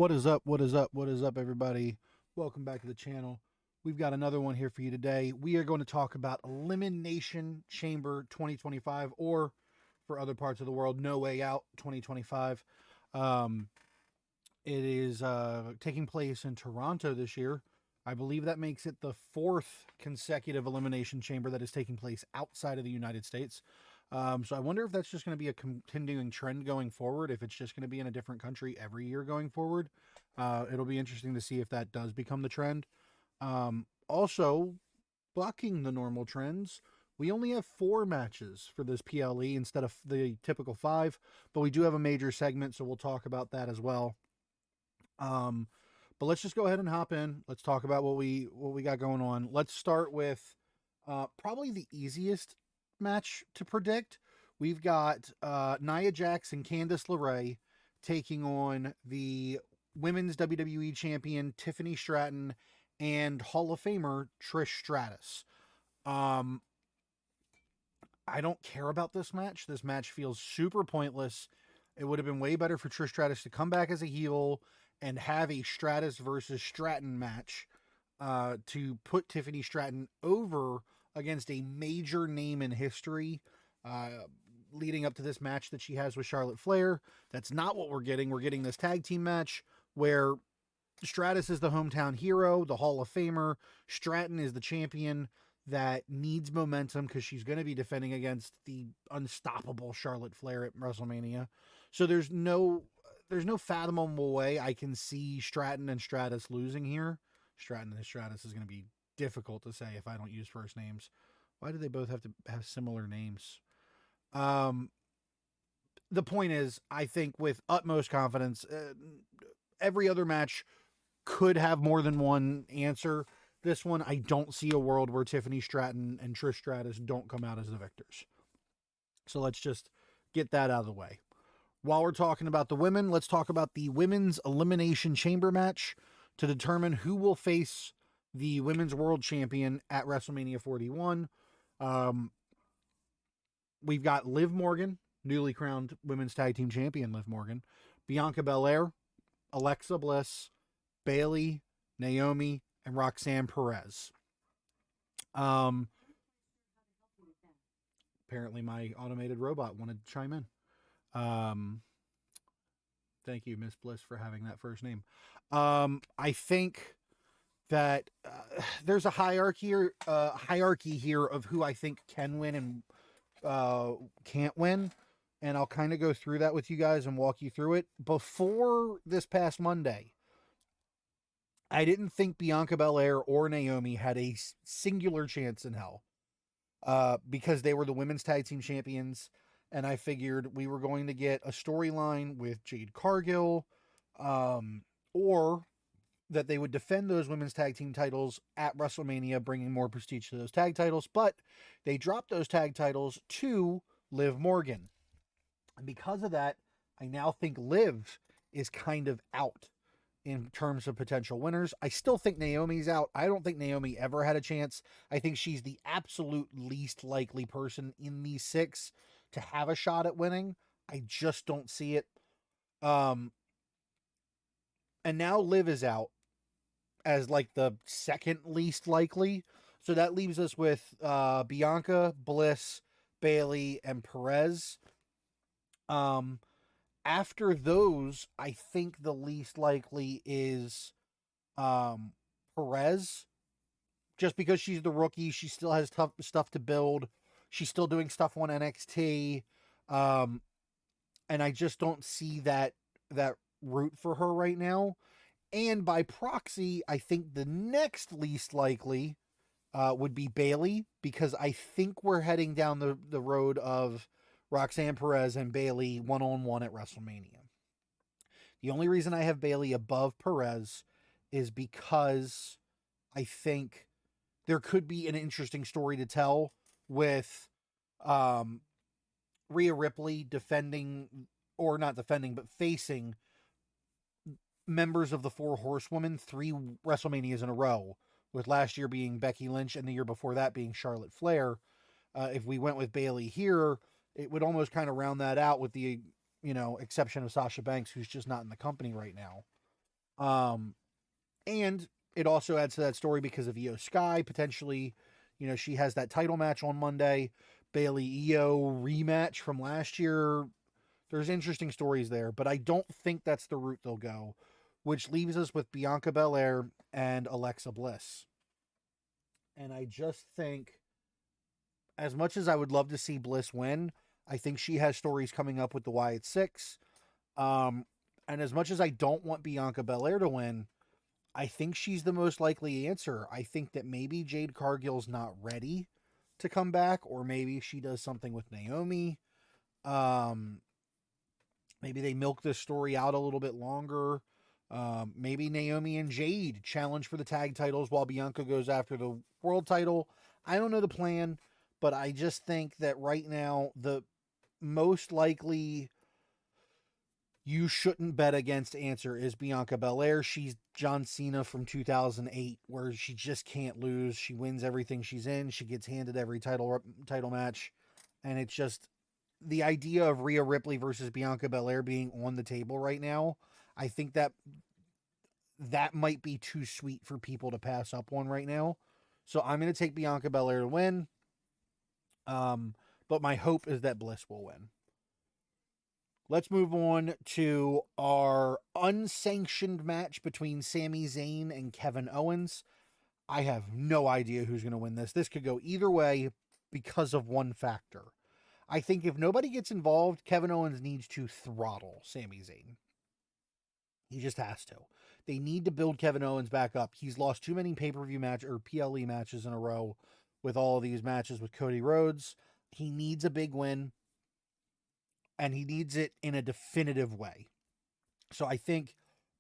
What is up? What is up? What is up, everybody? Welcome back to the channel. We've got another one here for you today. We are going to talk about Elimination Chamber 2025, or for other parts of the world, No Way Out 2025. Um, it is taking place in Toronto this year. I believe that makes it the fourth consecutive Elimination Chamber that is taking place outside of the United States. So I wonder if that's just going to be a continuing trend going forward, if it's just going to be in a different country every year going forward. It'll be interesting to see if that does become the trend. Also, bucking the normal trends, we only have 4 matches for this PLE instead of the typical 5, but we do have a major segment, so we'll talk about that as well. But let's just go ahead and hop in. Let's talk about what we got going on. Let's start with probably the easiest match to predict. We've got Nia Jax and Candice LeRae taking on the women's WWE champion Tiffany Stratton and Hall of Famer Trish Stratus. I don't care about this match. This match feels super pointless. It would have been way better for Trish Stratus to come back as a heel and have a Stratus versus Stratton match to put Tiffany Stratton over against a major name in history leading up to this match that she has with Charlotte Flair. That's not what we're getting. We're getting this tag team match where Stratus is the hometown hero, the Hall of Famer. Stratton is the champion that needs momentum because she's going to be defending against the unstoppable Charlotte Flair at WrestleMania. So there's no fathomable way I can see Stratton and Stratus losing here. Stratton and Stratus is going to be difficult to say if I don't use first names. Why do they both have to have similar names? The point is, I think with utmost confidence, every other match could have more than one answer. This one, I don't see a world where Tiffany Stratton and Trish Stratus don't come out as the victors. So let's just get that out of the way. While we're talking about the women, let's talk about the Women's Elimination Chamber match to determine who will face the Women's World Champion at WrestleMania 41. We've got Liv Morgan, newly crowned Women's Tag Team Champion Liv Morgan, Bianca Belair, Alexa Bliss, Bayley, Naomi, and Roxanne Perez. Apparently my automated robot wanted to chime in. Thank you, Miss Bliss, for having that first name. I think that there's a hierarchy here of who I think can win and can't win, and I'll kind of go through that with you guys and walk you through it. Before this past Monday, I didn't think Bianca Belair or Naomi had a singular chance in hell because they were the women's tag team champions. And I figured we were going to get a storyline with Jade Cargill, or that they would defend those women's tag team titles at WrestleMania, bringing more prestige to those tag titles. But they dropped those tag titles to Liv Morgan. And because of that, I now think Liv is kind of out in terms of potential winners. I still think Naomi's out. I don't think Naomi ever had a chance. I think she's the absolute least likely person in these 6 to have a shot at winning. I just don't see it. And now Liv is out as like the second least likely. So that leaves us with Bianca, Bliss, Bayley, and Perez. After those, I think the least likely is Perez. Just because she's the rookie, she still has tough stuff to build. She's still doing stuff on NXT. And I just don't see that route for her right now. And by proxy, I think the next least likely would be Bayley, because I think we're heading down the road of Roxanne Perez and Bayley one-on-one at WrestleMania. The only reason I have Bayley above Perez is because I think there could be an interesting story to tell with Rhea Ripley defending, or not defending, but facing members of the 4 Horsewomen 3 WrestleManias in a row, with last year being Becky Lynch and the year before that being Charlotte Flair. If we went with Bayley here, it would almost kind of round that out, with the exception of Sasha Banks, who's just not in the company right now. Um, and it also adds to that story because of Io Sky potentially. She has that title match on Monday. Bailey Io rematch from last year. There's interesting stories there, but I don't think that's the route they'll go, which leaves us with Bianca Belair and Alexa Bliss. And I just think, as much as I would love to see Bliss win, I think she has stories coming up with the Wyatt Six. Um, and as much as I don't want Bianca Belair to win, I think she's the most likely answer. I think that maybe Jade Cargill's not ready to come back, or maybe she does something with Naomi. Um, Maybe they milk this story out a little bit longer. Maybe Naomi and Jade challenge for the tag titles while Bianca goes after the world title. I don't know the plan, but I just think that right now, the most likely you shouldn't bet against answer is Bianca Belair. She's John Cena from 2008, where she just can't lose. She wins everything she's in. She gets handed every title match, and it's just the idea of Rhea Ripley versus Bianca Belair being on the table right now. I think that might be too sweet for people to pass up on right now. So I'm going to take Bianca Belair to win. But my hope is that Bliss will win. Let's move on to our unsanctioned match between Sami Zayn and Kevin Owens. I have no idea who's going to win this. This could go either way because of one factor. I think if nobody gets involved, Kevin Owens needs to throttle Sami Zayn. He just has to. They need to build Kevin Owens back up. He's lost too many pay-per-view match or PLE matches in a row with all of these matches with Cody Rhodes. He needs a big win, and he needs it in a definitive way. So I think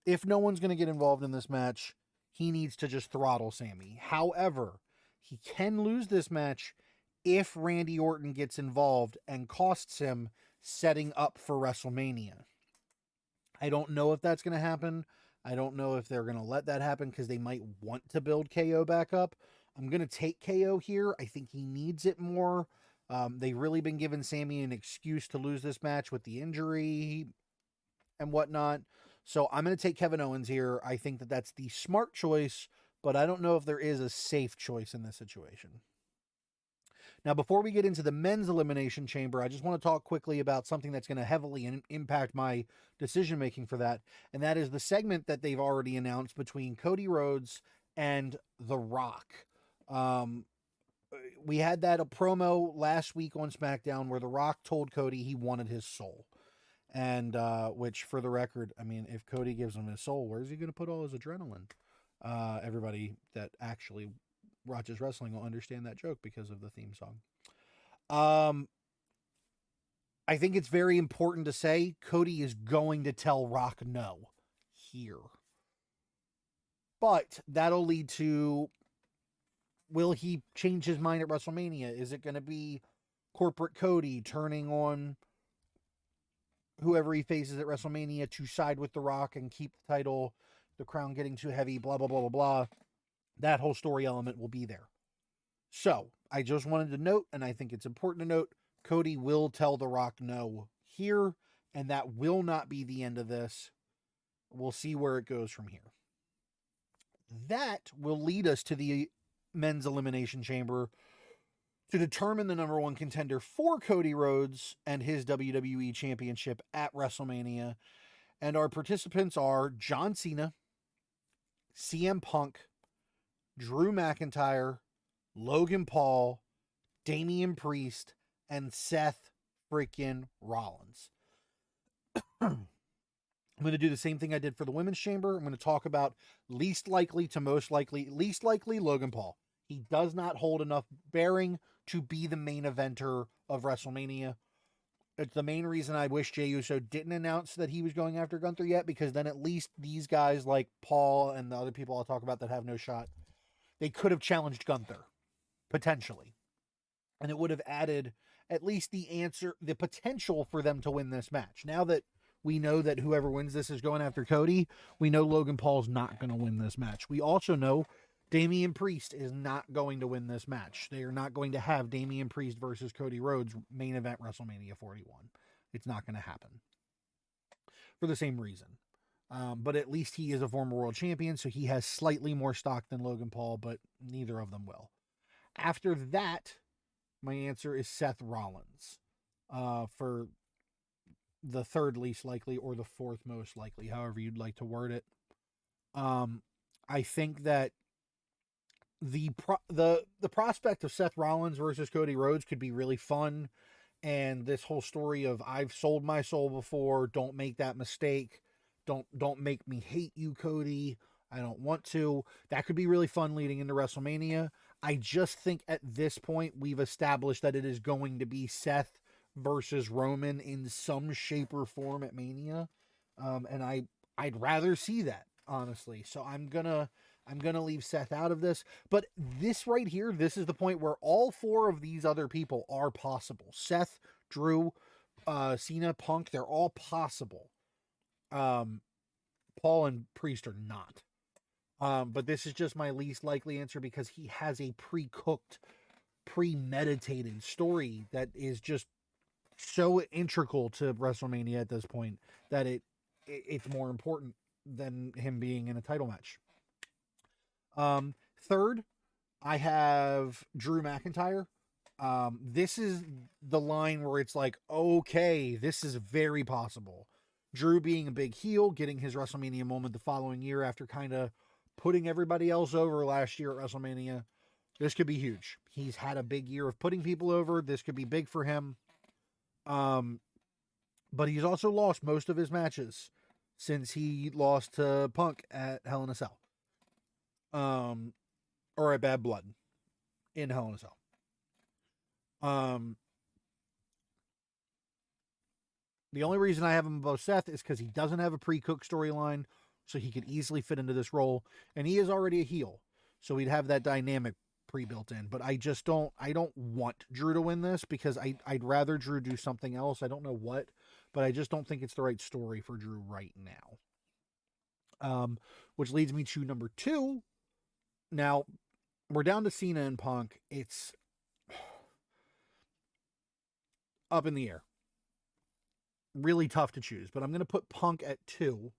if no one's going to get involved in this match, he needs to just throttle Sami. However, he can lose this match if Randy Orton gets involved and costs him setting up for WrestleMania. I don't know if that's going to happen. I don't know if they're going to let that happen because they might want to build KO back up. I'm going to take KO here. I think he needs it more. They've really been giving Sami an excuse to lose this match with the injury and whatnot. So I'm going to take Kevin Owens here. I think that that's the smart choice, but I don't know if there is a safe choice in this situation. Now, before we get into the men's elimination chamber, I just want to talk quickly about something that's going to heavily impact my decision making for that, and that is the segment that they've already announced between Cody Rhodes and The Rock. We had that a promo last week on SmackDown where The Rock told Cody he wanted his soul. And which, for the record, I mean, if Cody gives him his soul, where's he going to put all his adrenaline? Everybody that actually watches wrestling will understand that joke because of the theme song. I think it's very important to say Cody is going to tell Rock no here. But that'll lead to, will he change his mind at WrestleMania? Is it going to be corporate Cody turning on whoever he faces at WrestleMania to side with The Rock and keep the title, the crown getting too heavy, blah, blah, blah, blah, blah? That whole story element will be there. So I just wanted to note, and I think it's important to note, Cody will tell The Rock no here, and that will not be the end of this. We'll see where it goes from here. That will lead us to the men's elimination chamber to determine the number one contender for Cody Rhodes and his WWE Championship at WrestleMania. And our participants are John Cena, CM Punk, Drew McIntyre, Logan Paul, Damian Priest, and Seth freaking Rollins. I'm going to do the same thing I did for the women's chamber. I'm going to talk about least likely to most likely. Least likely, Logan Paul. He does not hold enough bearing to be the main eventer of WrestleMania. It's the main reason I wish Jey Uso didn't announce that he was going after Gunther yet, because then at least these guys like Paul and the other people I'll talk about that have no shot, they could have challenged Gunther, potentially. And it would have added at least the potential for them to win this match. Now that we know that whoever wins this is going after Cody, we know Logan Paul's not going to win this match. We also know Damian Priest is not going to win this match. They are not going to have Damian Priest versus Cody Rhodes main event WrestleMania 41. It's not going to happen. For the same reason. But at least he is a former world champion, so he has slightly more stock than Logan Paul, but neither of them will. After that, my answer is Seth Rollins for the third least likely or the fourth most likely, however you'd like to word it. I think that the prospect of Seth Rollins versus Cody Rhodes could be really fun, and this whole story of I've sold my soul before, don't make that mistake, don't make me hate you, Cody. I don't want to. That could be really fun leading into WrestleMania. I just think at this point we've established that it is going to be Seth versus Roman in some shape or form at Mania, and I'd rather see that, honestly. So I'm gonna leave Seth out of this. But this right here, this is the point where all four of these other people are possible. Seth, Drew, Cena, Punk, they're all possible. Paul and Priest are not. But this is just my least likely answer because he has a pre-cooked, premeditated story that is just so integral to WrestleMania at this point that it's more important than him being in a title match. Third, I have Drew McIntyre. This is the line where it's like, okay, this is very possible. Drew being a big heel, getting his WrestleMania moment the following year after kind of putting everybody else over last year at WrestleMania. This could be huge. He's had a big year of putting people over. This could be big for him. But he's also lost most of his matches since he lost to Punk at Hell in a Cell. Or at Bad Blood in Hell in a Cell. The only reason I have him above Seth is because he doesn't have a pre-cooked storyline, so he could easily fit into this role, and he is already a heel, so he'd have that dynamic pre-built in. But I don't want Drew to win this because I'd rather Drew do something else. I don't know what, but I just don't think it's the right story for Drew right now. Which leads me to number 2. Now, we're down to Cena and Punk. It's up in the air. Really tough to choose, but I'm going to put Punk at 2.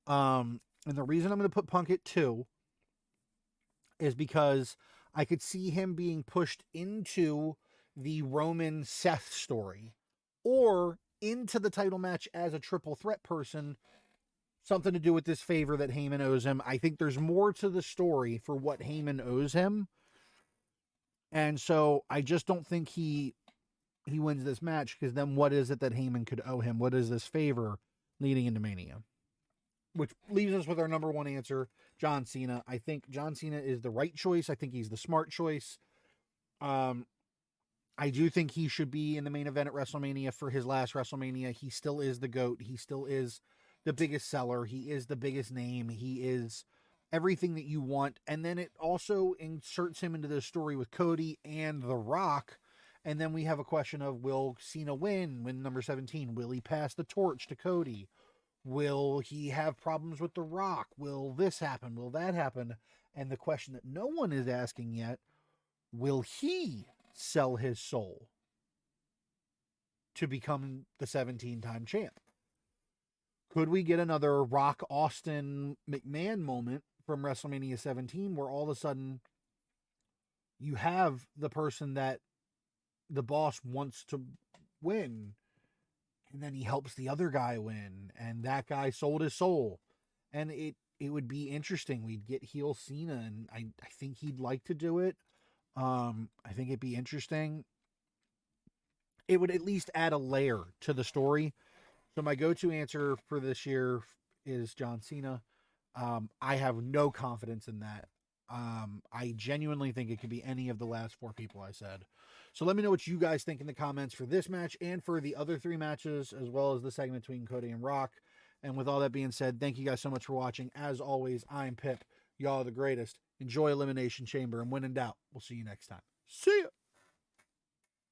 And the reason I'm going to put Punk at 2 is because I could see him being pushed into the Roman Seth story or into the title match as a triple threat person, something to do with this favor that Heyman owes him. I think there's more to the story for what Heyman owes him. And so I just don't think he wins this match, because then what is it that Heyman could owe him? What is this favor leading into Mania? Which leaves us with our number 1 answer, John Cena. I think John Cena is the right choice. I think he's the smart choice. I do think he should be in the main event at WrestleMania for his last WrestleMania. He still is the GOAT. He still is the biggest seller. He is the biggest name. He is everything that you want. And then it also inserts him into the story with Cody and The Rock. And then we have a question of, will Cena win number 17? Will he pass the torch to Cody? Will he have problems with The Rock? Will this happen? Will that happen? And the question that no one is asking yet, will he sell his soul to become the 17-time champ? Could we get another Rock, Austin, McMahon moment from WrestleMania 17 where all of a sudden you have the person that the boss wants to win, and then he helps the other guy win, and that guy sold his soul, and it would be interesting. We'd get heel Cena, and I think he'd like to do it. I think it'd be interesting. It would at least add a layer to the story. So my go-to answer for this year is John Cena. I have no confidence in that. I genuinely think it could be any of the last 4 people I said. So let me know what you guys think in the comments for this match and for the other 3 matches, as well as the segment between Cody and Rock. And with all that being said, thank you guys so much for watching. As always, I'm Pip. Y'all are the greatest. Enjoy Elimination Chamber, and when in doubt, we'll see you next time. See ya!